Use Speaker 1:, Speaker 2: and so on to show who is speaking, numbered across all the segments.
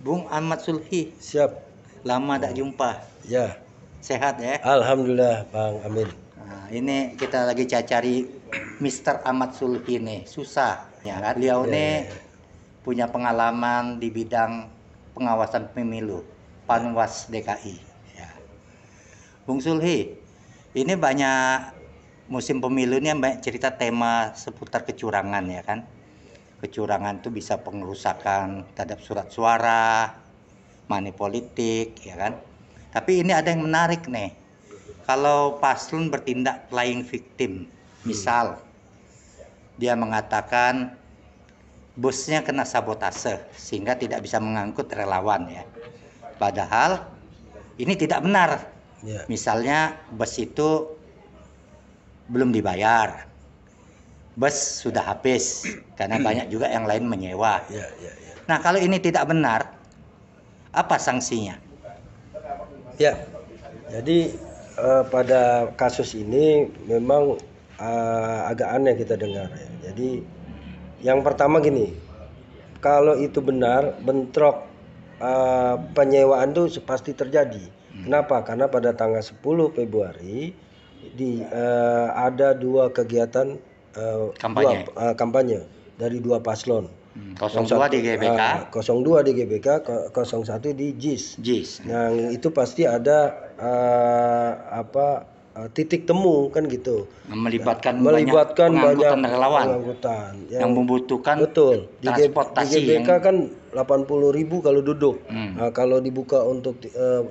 Speaker 1: Bung Ahmad Sulhi,
Speaker 2: Siap.
Speaker 1: lama tak jumpa.
Speaker 2: Ya.
Speaker 1: Sehat ya?
Speaker 2: Alhamdulillah Bang Amin.
Speaker 1: Nah, ini kita lagi cari Mr. Ahmad Sulhi nih, susah ya kan? Beliau nih punya pengalaman di bidang pengawasan pemilu, Panwas DKI. Ya. Bung Sulhi, ini banyak musim pemilu ini banyak cerita tema seputar kecurangan ya kan? Kecurangan itu bisa pengerusakan terhadap surat suara, money politik, ya kan? Tapi ini ada yang menarik nih. Kalau paslon bertindak playing victim, misal dia mengatakan busnya kena sabotase sehingga tidak bisa mengangkut relawan ya. Padahal ini tidak benar. Misalnya bus itu belum dibayar, bus sudah habis karena banyak juga yang lain menyewa. Nah, kalau ini tidak benar, apa sanksinya?
Speaker 2: Ya, jadi pada kasus ini memang agak aneh kita dengar ya. Jadi yang pertama gini, kalau itu benar bentrok penyewaan itu pasti terjadi. Kenapa? Karena pada tanggal 10 Februari ada dua kegiatan kampanye dari dua paslon.
Speaker 1: 02 di GBK,
Speaker 2: 02 di GBK, 01 di JIS. Yang itu pasti ada titik temu kan gitu.
Speaker 1: Melibatkan
Speaker 2: banyak
Speaker 1: relawan yang membutuhkan transportasi.
Speaker 2: Di GBK kan 80.000 kalau duduk. Nah, kalau dibuka untuk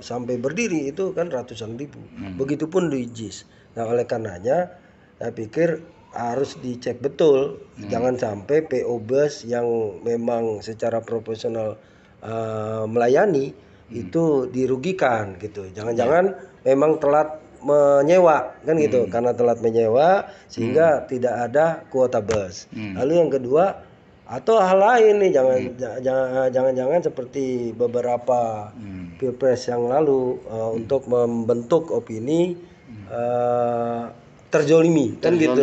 Speaker 2: sampai berdiri itu kan ratusan ribu. Begitupun di JIS. Nah, oleh karenanya saya pikir harus dicek betul, jangan sampai PO bus yang memang secara profesional melayani itu dirugikan gitu. Jangan-jangan memang telat menyewa kan gitu, karena telat menyewa sehingga tidak ada kuota bus. Lalu yang kedua, atau hal lain nih, jangan seperti beberapa pilpres yang lalu untuk membentuk opini terjolimi kan gitu,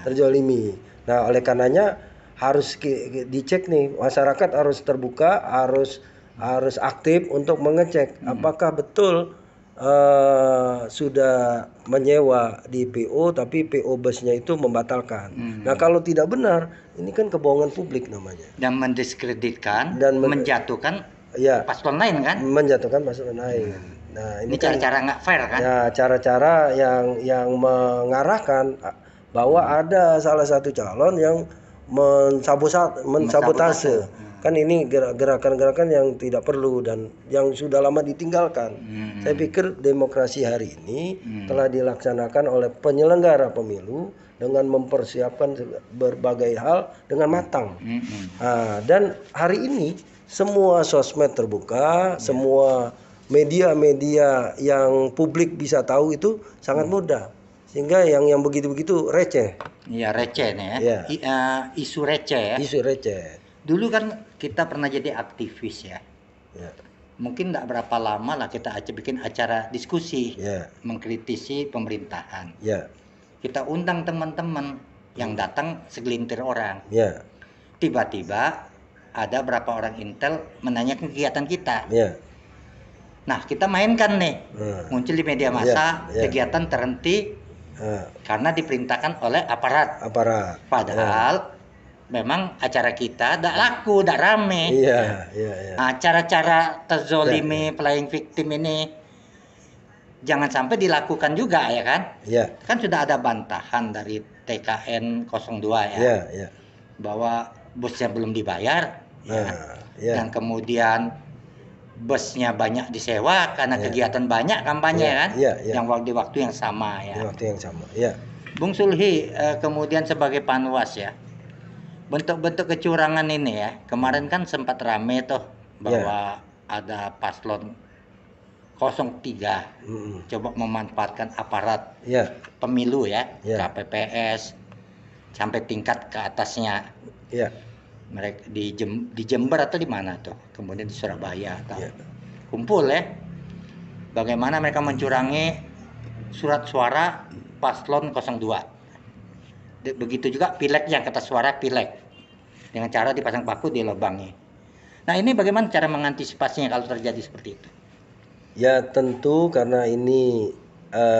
Speaker 2: terjolimi. Nah, oleh karenanya harus dicek nih, masyarakat harus terbuka, harus aktif untuk mengecek apakah betul sudah menyewa di PO tapi PO busnya itu membatalkan. Nah, kalau tidak benar, ini kan kebohongan publik namanya.
Speaker 1: Dan mendiskreditkan dan menjatuhkan paslon lain kan?
Speaker 2: Menjatuhkan paslon lain. Nah,
Speaker 1: ini cara-cara nggak fair kan?
Speaker 2: Ya, cara-cara yang mengarahkan bahwa ada salah satu calon yang mensabotase. Kan ini gerakan-gerakan yang tidak perlu dan yang sudah lama ditinggalkan. Saya pikir demokrasi hari ini telah dilaksanakan oleh penyelenggara pemilu dengan mempersiapkan berbagai hal dengan matang. Dan hari ini semua sosmed terbuka, semua media-media yang publik bisa tahu itu sangat mudah. Sehingga yang begitu-begitu receh.
Speaker 1: Iya, receh nih ya. Isu receh ya.
Speaker 2: Isu receh.
Speaker 1: Dulu kan kita pernah jadi aktivis ya. Mungkin tidak berapa lama lah kita bikin acara diskusi mengkritisi pemerintahan. Kita undang teman-teman yang datang segelintir orang. Tiba-tiba ada berapa orang intel menanyakan kegiatan kita. Nah, kita mainkan nih, muncul di media massa, kegiatan terhenti karena diperintahkan oleh aparat. Padahal memang acara kita tidak laku, tidak rame. Cara-cara terzolimi, playing victim ini jangan sampai dilakukan juga ya kan? Kan sudah ada bantahan dari TKN 02 ya, bahwa busnya belum dibayar, dan kemudian busnya banyak disewa karena kegiatan banyak kampanye kan, yang di waktu yang sama ya. Bung Sulhi, kemudian sebagai panwas ya, bentuk-bentuk kecurangan ini ya, kemarin kan sempat rame tuh bahwa ada paslon 03 coba memanfaatkan aparat pemilu ya, KPPS sampai tingkat ke atasnya. Mereka di Jember atau di mana tuh, kemudian di Surabaya atau kumpul ya, bagaimana mereka mencurangi surat suara paslon 02. Begitu juga pileknya, kertas suara pilek dengan cara dipasang paku di lubangi. Nah, ini bagaimana cara mengantisipasinya kalau terjadi seperti itu?
Speaker 2: Ya tentu karena ini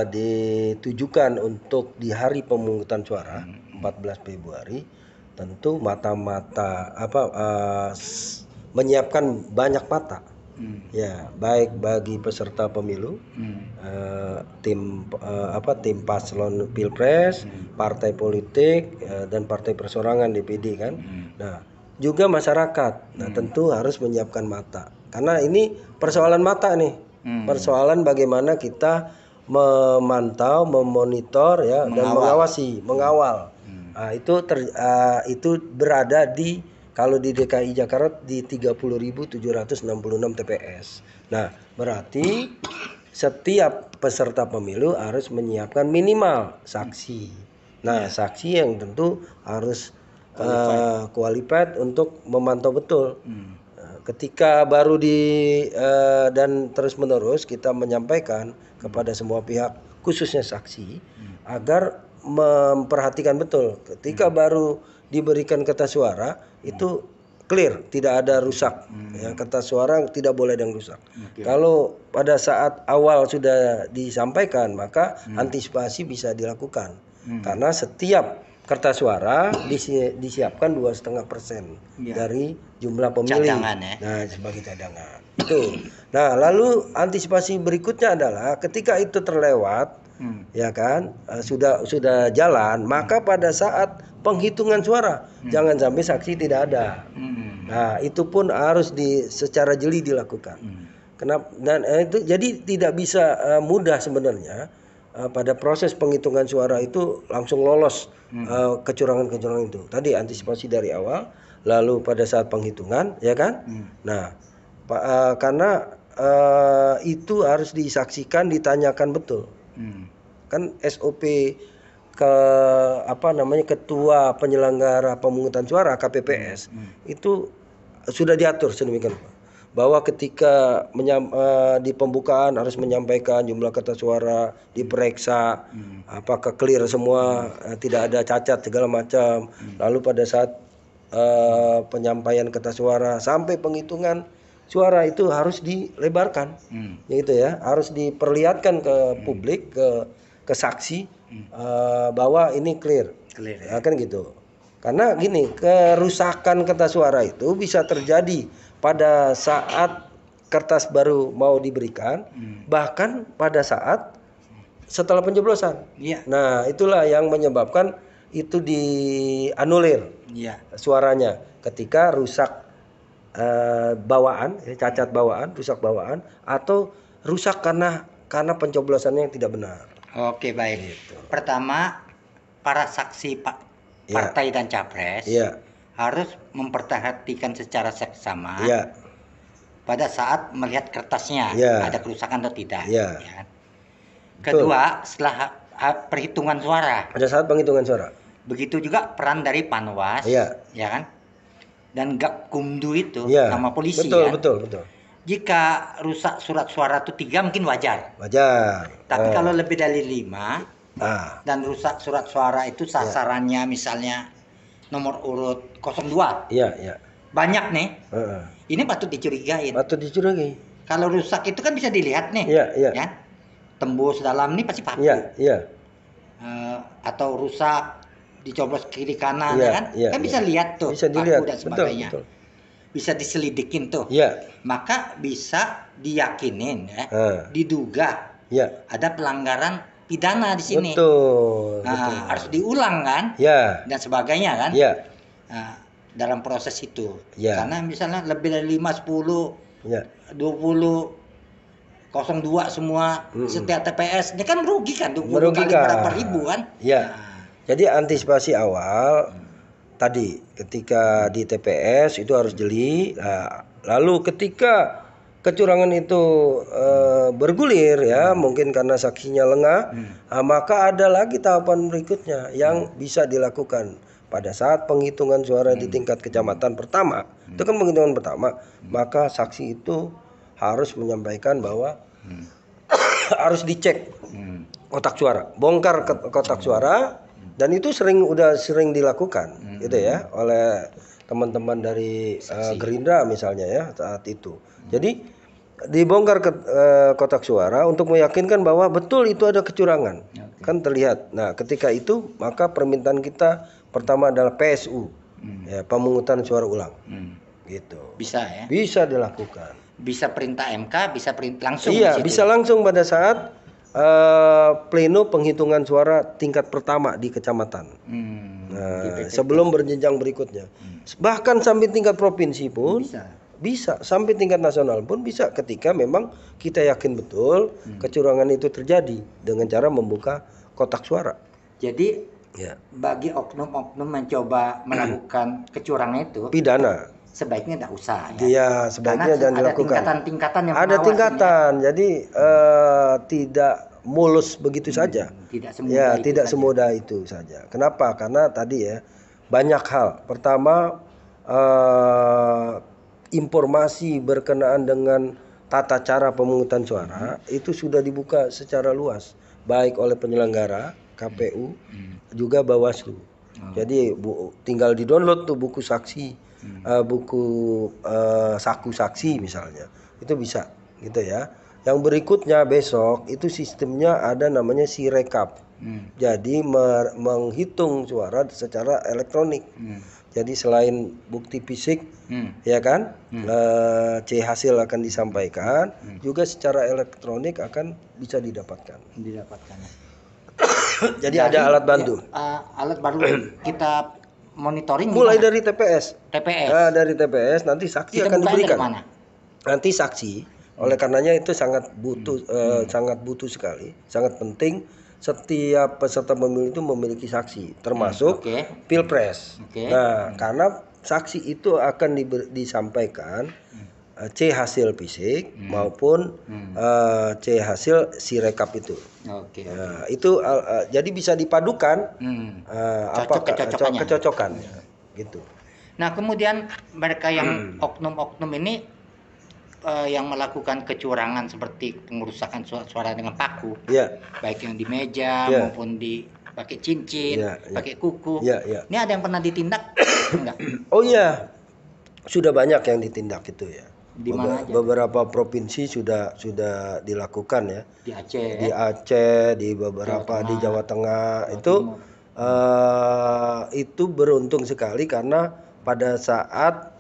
Speaker 2: ditujukan untuk di hari pemungutan suara 14 Februari, tentu mata-mata menyiapkan banyak mata. Ya, baik bagi peserta pemilu, tim paslon pilpres, partai politik dan partai persorangan DPD kan. Nah, juga masyarakat. Nah, tentu harus menyiapkan mata. Karena ini persoalan mata nih. Persoalan bagaimana kita memantau, memonitor ya dan mengawasi, mengawal. Nah, itu berada di kalau di DKI Jakarta di 30.766 TPS. Nah, berarti setiap peserta pemilu harus menyiapkan minimal saksi. Nah, saksi yang tentu harus qualified untuk memantau betul. Ketika baru dan terus-menerus kita menyampaikan kepada semua pihak, khususnya saksi, agar memperhatikan betul. Ketika baru diberikan kertas suara itu clear, tidak ada rusak. Ya, kertas suara tidak boleh ada yang rusak. Kalau pada saat awal sudah disampaikan, maka antisipasi bisa dilakukan. Karena setiap kertas suara disiapkan 2,5% dari jumlah pemilih.
Speaker 1: Cadangan, ya?
Speaker 2: Nah, sebagai cadangan. Itu. Nah, lalu antisipasi berikutnya adalah ketika itu terlewat, ya kan, sudah jalan, maka pada saat penghitungan suara jangan sampai saksi tidak ada. Nah, itu pun harus secara jeli dilakukan. Kenapa? Dan itu jadi tidak bisa mudah sebenarnya pada proses penghitungan suara itu langsung lolos kecurangan-kecurangan itu. Tadi antisipasi dari awal, lalu pada saat penghitungan, ya kan? Nah, karena itu harus disaksikan, ditanyakan betul. Kan SOP ketua penyelenggara pemungutan suara KPPS itu sudah diatur sedemikian Pak, bahwa ketika di pembukaan harus menyampaikan jumlah kertas suara, diperiksa apakah clear semua, tidak ada cacat segala macam. Lalu pada saat penyampaian kertas suara sampai penghitungan suara itu harus dilebarkan, gitu ya, harus diperlihatkan ke publik, ke saksi bahwa ini clear, ya kan gitu. Karena gini, kerusakan kertas suara itu bisa terjadi pada saat kertas baru mau diberikan, bahkan pada saat setelah pencoblosan. Nah, itulah yang menyebabkan itu dianulir suaranya ketika rusak bawaan, cacat bawaan, rusak bawaan, atau rusak karena pencoblosannya yang tidak benar.
Speaker 1: Oke, baik. Gitu. Pertama, para saksi partai dan capres harus memperhatikan secara seksama pada saat melihat kertasnya ada kerusakan atau tidak. Ya. Kedua, setelah perhitungan suara.
Speaker 2: Pada saat penghitungan suara.
Speaker 1: Begitu juga peran dari Panwas, ya kan? Dan Gakumdu itu sama polisi.
Speaker 2: Betul.
Speaker 1: Jika rusak surat suara itu 3 mungkin wajar. Tapi kalau lebih dari 5 dan rusak surat suara itu sasarannya misalnya nomor urut 02. Banyak nih. Ini patut dicurigai. Kalau rusak itu kan bisa dilihat nih. Ya. Tembus dalam ini pasti paku. Atau rusak dicoblos kiri kanan kan bisa lihat tuh paku dan sebagainya. Betul. Bisa diselidikin tuh. Maka bisa diyakinin diduga ada pelanggaran pidana di sini. Betul. Harus diulang kan? Dan sebagainya kan? Nah, dalam proses itu. Karena misalnya lebih dari 5, 10, 20, 02 semua setiap TPS ini kan rugi kan, 20 kali berapa ribu kan?
Speaker 2: Jadi antisipasi awal tadi ketika di TPS itu harus jeli. Lalu ketika kecurangan itu bergulir ya, mungkin karena saksinya lengah, maka ada lagi tahapan berikutnya yang bisa dilakukan pada saat penghitungan suara di tingkat kecamatan pertama. Itu kan penghitungan pertama, maka saksi itu harus menyampaikan bahwa harus dicek kotak suara, bongkar kotak suara. Dan itu sudah sering dilakukan gitu ya oleh teman-teman dari Gerindra misalnya ya saat itu. Jadi dibongkar kotak suara untuk meyakinkan bahwa betul itu ada kecurangan. Kan terlihat. Nah, ketika itu maka permintaan kita pertama adalah PSU, ya, pemungutan suara ulang. Gitu.
Speaker 1: Bisa ya?
Speaker 2: Bisa dilakukan.
Speaker 1: Bisa perintah MK, bisa perintah langsung.
Speaker 2: Iya,
Speaker 1: di situ.
Speaker 2: bisa langsung pada saat pleno penghitungan suara tingkat pertama di kecamatan. Nah, sebelum berjenjang berikutnya. Bahkan sampai tingkat provinsi pun bisa, sampai tingkat nasional pun bisa ketika memang kita yakin betul kecurangan itu terjadi dengan cara membuka kotak suara.
Speaker 1: Jadi
Speaker 2: Ya.
Speaker 1: bagi oknum-oknum mencoba melakukan kecurangan itu
Speaker 2: Pidana.
Speaker 1: sebaiknya tidak usah ya.
Speaker 2: Iya, sebaiknya
Speaker 1: Karena
Speaker 2: jangan
Speaker 1: ada
Speaker 2: dilakukan.
Speaker 1: tingkatan-tingkatan yang
Speaker 2: Ada
Speaker 1: mengawasi
Speaker 2: tingkatan, jadi tidak mulus begitu saja.
Speaker 1: Tidak semudah
Speaker 2: Ya,
Speaker 1: itu
Speaker 2: tidak
Speaker 1: saja.
Speaker 2: semudah itu saja. Kenapa? Karena tadi ya banyak hal. Pertama, informasi berkenaan dengan tata cara pemungutan suara itu sudah dibuka secara luas, baik oleh penyelenggara KPU juga Bawaslu. Jadi tinggal di-download tuh buku saksi, buku saku saksi misalnya, itu bisa gitu ya. Yang berikutnya besok itu sistemnya ada namanya Sirekap. Jadi menghitung suara secara elektronik. Jadi selain bukti fisik, ya kan, C hasil akan disampaikan, juga secara elektronik akan bisa didapatkan. Jadi ada alat bantu.
Speaker 1: Alat baru kita monitoring
Speaker 2: Mulai
Speaker 1: gimana?
Speaker 2: dari TPS.
Speaker 1: TPS.
Speaker 2: Nah, dari TPS nanti saksi
Speaker 1: Kita
Speaker 2: akan
Speaker 1: bukanya
Speaker 2: diberikan.
Speaker 1: dari mana?
Speaker 2: Nanti saksi. Oleh karenanya itu sangat butuh sekali, sangat penting. Setiap peserta pemilu itu memiliki saksi, termasuk Pilpres. Nah, karena saksi itu akan disampaikan C hasil fisik maupun C hasil Sirekap itu. Nah, itu jadi bisa dipadukan kecocokannya, gitu.
Speaker 1: Nah, kemudian mereka yang oknum-oknum ini yang melakukan kecurangan seperti pengerusakan suara dengan paku, baik yang di meja maupun di pakai cincin, pakai kuku. Ini ada yang pernah ditindak enggak?
Speaker 2: Oh iya, sudah banyak yang ditindak itu ya.
Speaker 1: Di mana aja?
Speaker 2: Beberapa provinsi sudah dilakukan ya.
Speaker 1: Di Aceh.
Speaker 2: Di Aceh, di beberapa di Jawa Tengah itu beruntung sekali karena pada saat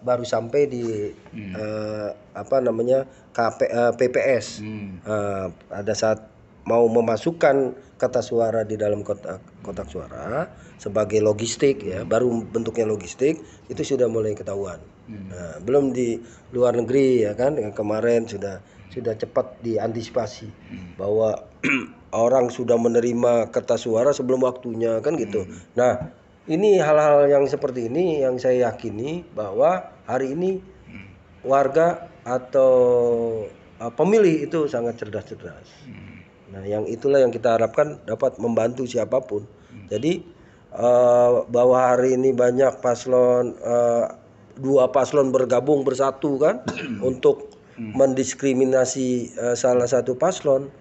Speaker 2: baru sampai di PPS. Pada saat mau memasukkan kata suara di dalam kotak suara sebagai logistik ya, baru bentuknya logistik, itu sudah mulai ketahuan. Nah, belum di luar negeri ya kan, yang kemarin sudah cepat diantisipasi bahwa orang sudah menerima kertas suara sebelum waktunya kan gitu. Nah, ini hal-hal yang seperti ini yang saya yakini bahwa hari ini warga atau pemilih itu sangat cerdas. Nah, yang itulah yang kita harapkan dapat membantu siapapun. Jadi bahwa hari ini banyak paslon, dua paslon bergabung bersatu kan untuk mendiskriminasi salah satu paslon,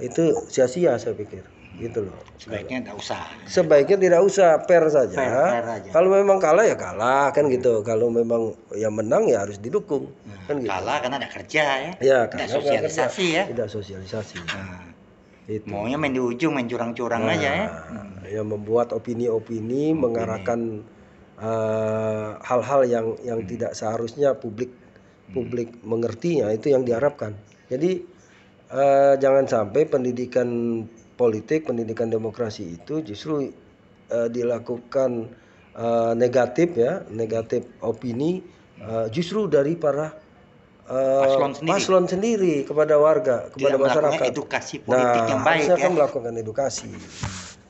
Speaker 2: itu sia-sia saya pikir. Gitu loh.
Speaker 1: Sebaiknya tidak usah.
Speaker 2: Sebaiknya tidak usah, fair saja.
Speaker 1: Fair aja.
Speaker 2: Kalau memang kalah ya kalah kan gitu. Kalau memang yang menang ya harus didukung. Kan gitu.
Speaker 1: Kalah karena ada kerja ya.
Speaker 2: Ya,
Speaker 1: tidak sosialisasi ya.
Speaker 2: Tidak sosialisasi. Itu.
Speaker 1: Maunya main di ujung, main curang-curang aja ya.
Speaker 2: Yang membuat opini-opini mengarahkan hal-hal yang tidak seharusnya publik mengertinya, itu yang diharapkan. Jadi jangan sampai pendidikan politik, pendidikan demokrasi itu justru dilakukan negatif opini justru dari para paslon sendiri kepada warga, kepada masyarakat.
Speaker 1: Edukasi politik yang baik ya.
Speaker 2: Kan melakukan edukasi,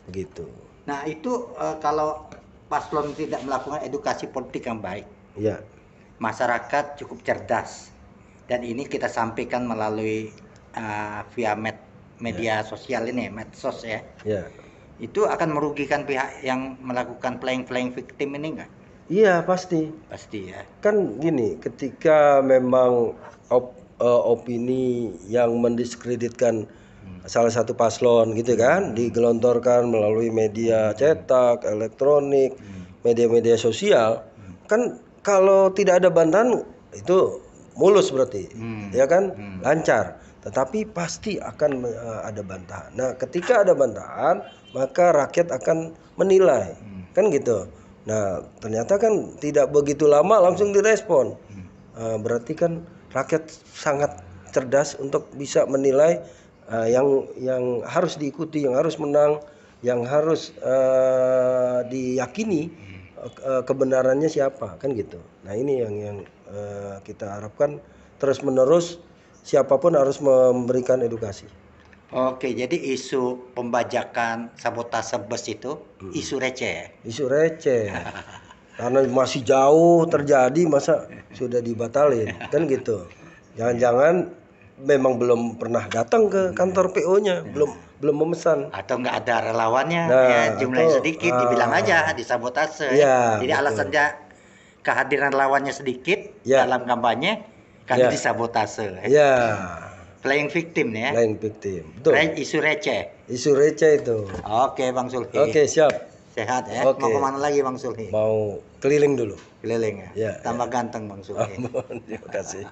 Speaker 2: begitu.
Speaker 1: Nah itu kalau paslon tidak melakukan edukasi politik yang baik,
Speaker 2: ya,
Speaker 1: masyarakat cukup cerdas, dan ini kita sampaikan melalui via media sosial ini, medsos ya. Itu akan merugikan pihak yang melakukan playing victim ini enggak?
Speaker 2: Iya, pasti
Speaker 1: ya.
Speaker 2: Kan gini, ketika memang opini yang mendiskreditkan salah satu paslon gitu kan digelontorkan melalui media cetak, elektronik, media-media sosial, kan kalau tidak ada bantahan itu mulus berarti, ya kan, lancar. Tetapi pasti akan ada bantahan. Nah, ketika ada bantahan, maka rakyat akan menilai, kan gitu. Nah, ternyata kan tidak begitu lama langsung direspon. Berarti kan rakyat sangat cerdas untuk bisa menilai yang harus diikuti, yang harus menang, yang harus diyakini kebenarannya siapa, kan gitu. Nah, ini yang kita harapkan terus-menerus siapapun harus memberikan edukasi.
Speaker 1: Oke, jadi isu pembajakan sabotase bus itu isu receh ya?
Speaker 2: Isu receh. Karena masih jauh terjadi, masa sudah dibatalin, kan gitu. Jangan-jangan memang belum pernah datang ke kantor PO-nya, belum memesan.
Speaker 1: Atau nggak ada relawannya,
Speaker 2: Nah,
Speaker 1: ya jumlahnya
Speaker 2: atau,
Speaker 1: sedikit, dibilang aja disabotase.
Speaker 2: Ya,
Speaker 1: Jadi
Speaker 2: betul.
Speaker 1: alasannya kehadiran relawannya sedikit
Speaker 2: Ya.
Speaker 1: dalam kampanye karena
Speaker 2: Ya.
Speaker 1: disabotase.
Speaker 2: Ya,
Speaker 1: Playing victim nih ya.
Speaker 2: lain victim. Betul.
Speaker 1: Isu receh.
Speaker 2: Isu receh itu.
Speaker 1: Oke, Bang Sulhi.
Speaker 2: Oke, siap.
Speaker 1: Sehat ya.
Speaker 2: Oke.
Speaker 1: Mau kemana lagi Bang Sulhi?
Speaker 2: Mau keliling dulu.
Speaker 1: Keliling ya.
Speaker 2: Ya,
Speaker 1: Tambah ganteng Bang Sulhi.
Speaker 2: Terima kasih.